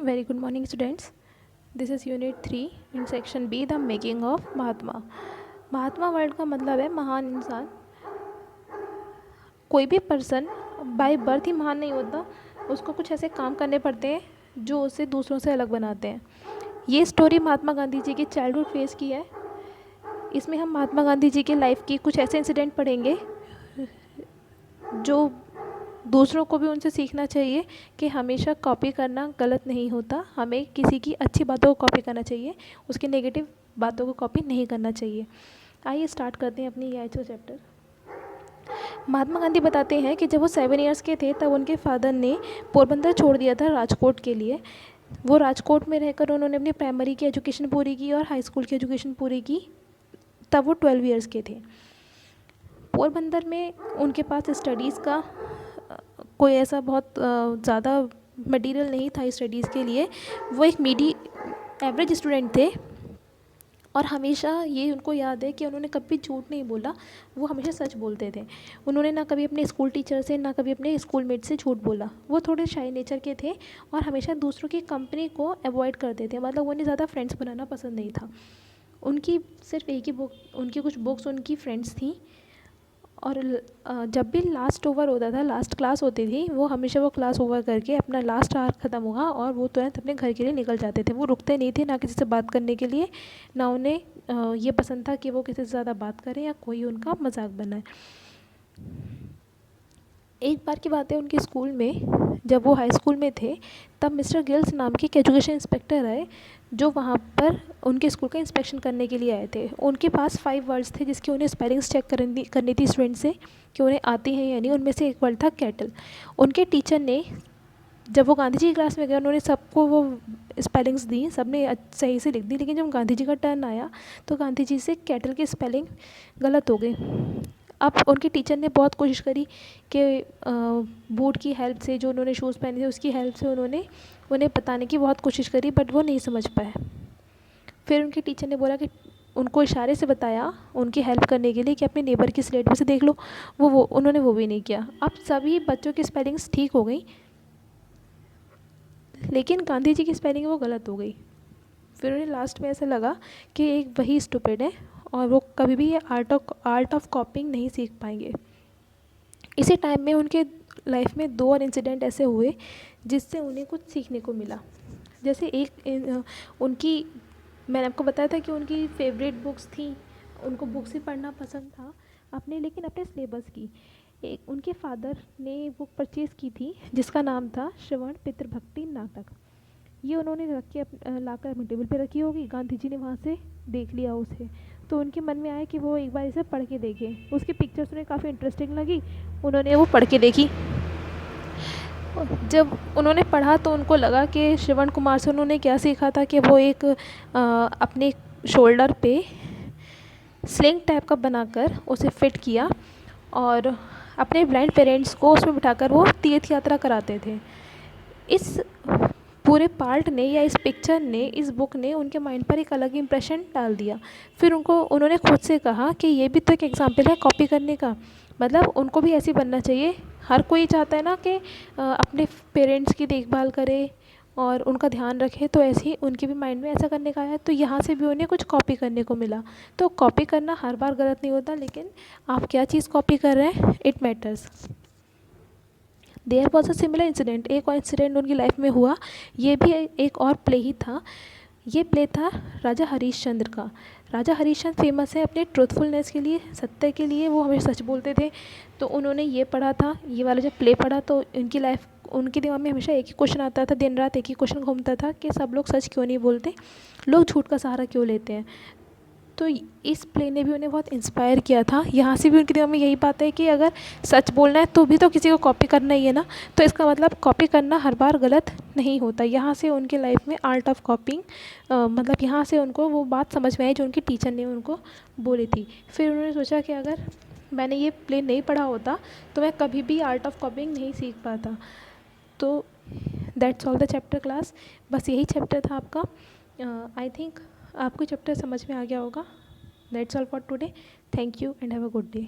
Very good morning, students. This is Unit 3 in Section B, the making of Mahatma. Mahatma word का मतलब है महान इंसान. कोई भी पर्सन बाय बर्थ ही महान नहीं होता, उसको कुछ ऐसे काम करने पड़ते हैं जो उसे दूसरों से अलग बनाते हैं. ये स्टोरी महात्मा गांधी जी के चाइल्डहुड फेज़ की है. इसमें हम महात्मा गांधी जी के लाइफ की कुछ ऐसे इंसिडेंट पढ़ेंगे जो दूसरों को भी उनसे सीखना चाहिए कि हमेशा कॉपी करना गलत नहीं होता. हमें किसी की अच्छी बातों को कॉपी करना चाहिए, उसकी नेगेटिव बातों को कॉपी नहीं करना चाहिए. आइए स्टार्ट करते हैं अपनी ये चैप्टर. महात्मा गांधी बताते हैं कि जब वो 7 ईयर्स के थे तब उनके फादर ने पोरबंदर छोड़ दिया था राजकोट के लिए. वो राजकोट में रहकर उन्होंने अपनी प्राइमरी की एजुकेशन पूरी की और हाई स्कूल की एजुकेशन पूरी की. तब वो 12 ईयर्स के थे. पोरबंदर में उनके पास स्टडीज़ का कोई ऐसा बहुत ज़्यादा मटेरियल नहीं था स्टडीज़ के लिए. वो एक एवरेज स्टूडेंट थे और हमेशा ये उनको याद है कि उन्होंने कभी झूठ नहीं बोला. वो हमेशा सच बोलते थे. उन्होंने ना कभी अपने स्कूल टीचर से ना कभी अपने स्कूलमेट से झूठ बोला. वो थोड़े शाय नेचर के थे और हमेशा दूसरों की कंपनी को अवॉइड करते थे. मतलब उन्हें ज़्यादा फ्रेंड्स बनाना पसंद नहीं था. उनकी सिर्फ एक ही बुक, उनकी कुछ बुक्स उनकी फ्रेंड्स थी. और जब भी लास्ट ओवर होता था, लास्ट क्लास होती थी, वो हमेशा वो क्लास ओवर करके अपना लास्ट आवर ख़त्म हुआ और वो तुरंत अपने घर के लिए निकल जाते थे. वो रुकते नहीं थे ना किसी से बात करने के लिए, ना उन्हें ये पसंद था कि वो किसी से ज़्यादा बात करें या कोई उनका मजाक बनाए. एक बार की बात है, उनके स्कूल में जब वो हाई स्कूल में थे तब मिस्टर गिल्स नाम के एक एजुकेशन इंस्पेक्टर आए जो वहाँ पर उनके स्कूल का इंस्पेक्शन करने के लिए आए थे. उनके पास 5 वर्ड्स थे जिसकी उन्हें स्पेलिंग्स चेक करनी थी स्टूडेंट से कि उन्हें आती हैं या नहीं. उनमें से एक वर्ड था कैटल. उनके टीचर ने जब वो गांधी जी की क्लास में गए उन्होंने सबको वो स्पेलिंग्स दी, सब ने सही से लिख दी. लेकिन जब गांधी जी का टर्न आया तो गांधी जी से कैटल की स्पेलिंग गलत हो गई. अब उनके टीचर ने बहुत कोशिश करी कि बूट की हेल्प से, जो उन्होंने शूज़ पहने थे उसकी हेल्प से उन्हें बताने की बहुत कोशिश करी, बट वो नहीं समझ पाए. फिर उनके टीचर ने बोला कि उनको इशारे से बताया उनकी हेल्प करने के लिए कि अपने नेबर की स्लेट में से देख लो. उन्होंने वो भी नहीं किया. अब सभी बच्चों की स्पेलिंग्स ठीक हो गई लेकिन गांधी जी की स्पेलिंग वो गलत हो गई. फिर उन्हें लास्ट में ऐसा लगा कि एक वही स्टूपिड है और वो कभी भी ये आर्ट ऑफ कॉपिंग नहीं सीख पाएंगे. इसी टाइम में उनके लाइफ में 2 और इंसिडेंट ऐसे हुए जिससे उन्हें कुछ सीखने को मिला. जैसे मैंने आपको बताया था कि उनकी फेवरेट बुक्स थी, उनको बुक्स ही पढ़ना पसंद था लेकिन अपने सिलेबस की. एक उनके फादर ने बुक परचेज़ की थी जिसका नाम था श्रवण पितृभक्ति नाटक. ये उन्होंने रख के लाकर अपनी टेबल पे रखी होगी. गांधी जी ने वहाँ से देख लिया उसे, तो उनके मन में आया कि वो एक बार इसे पढ़ के देखें. उसकी पिक्चर्स उन्हें काफ़ी इंटरेस्टिंग लगी, उन्होंने वो पढ़ के देखी. जब उन्होंने पढ़ा तो उनको लगा कि श्रवण कुमार से उन्होंने क्या सीखा था कि वो एक अपने शोल्डर पे स्लिंग टाइप का बनाकर उसे फिट किया और अपने ब्लाइंड पेरेंट्स को उसमें बिठाकर वो तीर्थ यात्रा कराते थे. इस पूरे पार्ट ने या इस पिक्चर ने, इस बुक ने उनके माइंड पर एक अलग इंप्रेशन डाल दिया. फिर उन्होंने खुद से कहा कि ये भी तो एक एग्जाम्पल है कॉपी करने का. मतलब उनको भी ऐसे बनना चाहिए. हर कोई चाहता है ना कि अपने पेरेंट्स की देखभाल करे और उनका ध्यान रखे, तो ऐसे ही उनके भी माइंड में ऐसा करने का आया. तो यहाँ से भी उन्हें कुछ कॉपी करने को मिला. तो कॉपी करना हर बार गलत नहीं होता, लेकिन आप क्या चीज़ कॉपी कर रहे हैं, it matters. There was a similar incident. एक और इंसिडेंट उनकी लाइफ में हुआ. ये भी एक और प्ले ही था. ये प्ले था राजा हरीशचंद्र का. राजा हरीशचंद्र फेमस है अपने ट्रूथफुलनेस के लिए, सत्य के लिए. वो हमेशा सच बोलते थे. तो उन्होंने ये पढ़ा था, ये वाला जब प्ले पढ़ा तो उनके दिमाग में हमेशा एक ही क्वेश्चन आता था, दिन रात एक ही क्वेश्चन घूमता था कि सब लोग सच क्यों नहीं बोलते, लोग झूठ का सहारा क्यों लेते हैं. तो इस प्ले ने भी उन्हें बहुत इंस्पायर किया था. यहाँ से भी उनके दिमाग में यही बात है कि अगर सच बोलना है तो भी तो किसी को कॉपी करना ही है ना. तो इसका मतलब कॉपी करना हर बार गलत नहीं होता. यहाँ से उनके लाइफ में आर्ट ऑफ कॉपिंग, मतलब यहाँ से उनको वो बात समझ में आई जो उनके टीचर ने उनको बोली थी. फिर उन्होंने सोचा कि अगर मैंने ये प्ले नहीं पढ़ा होता तो मैं कभी भी आर्ट ऑफ कॉपिंग नहीं सीख पाता. तो that's all the chapter class. बस यही चैप्टर था आपका. आई थिंक आपको चैप्टर समझ में आ गया होगा. That's all for today. Thank you and have a good day.